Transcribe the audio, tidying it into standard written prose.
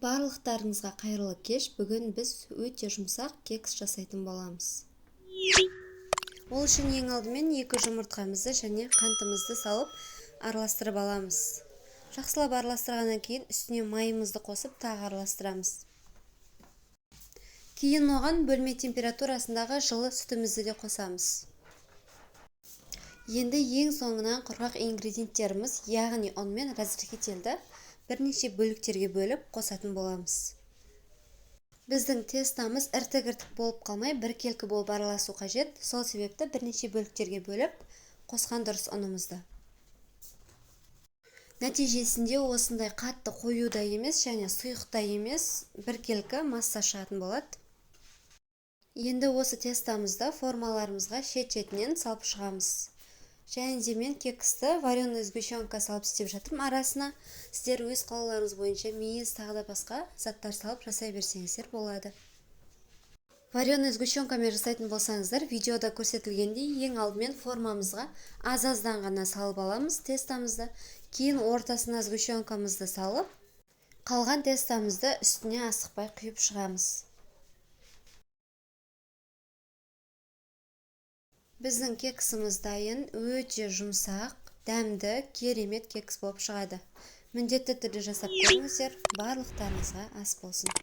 Барлықтарыңызға қайырлы кеш. Бүгін біз өте жұмсақ кекс жасайтын боламыз. Ол үшін ең алдымен 2 жұмыртқамызды және қантымызды салып араластырып аламыз. Жақсылап араластырғаннан кейін үстіне майымызды қосып тағы араластырамыз. Кейін оған бөлме температурасындағы жылы сүтімізді де қосамыз. Енді ең соңынан құрғақ ингредиенттеріміз, яғни ұн мен разрыхителді бірнеше бөліктерге бөліп қосатын боламыз. Біздің тестамыз іртік-іртік болып қалмай, біркелкі болып араласу қажет. Сол себепті бірнеше бөліктерге бөліп қосқан дұрыс ұнымызды. Нәтижесінде осындай қатты қою да емес және сұйық та емес біркелкі масса шығатын болады. Енді осы тестамызды формаларымызға шет-шетінен салып шығамыз. Және де мен кексті вареный сгущенка салып істеп жатырмын. Арасына сіздер өз қалауларыңыз бойынша мейіз тағы да басқа заттар салып жасай берсеңіздер болады. Вареный сгущенкамен жасайтын болсаңыздар, видеода көрсетілгендей ең алдымен формамызға аз-аздан ғана салып аламыз тестамызды. Кейін ортасына сгущенкамызды салып, қалған тестамызды үстіне асықпай құйып шығамыз. Біздің кексіміз дайын, өте жұмсақ, дәмді, керемет кекс болып шығады. Міндетті түрде жасап көріңіздер, барлықтарыңызға ас болсын.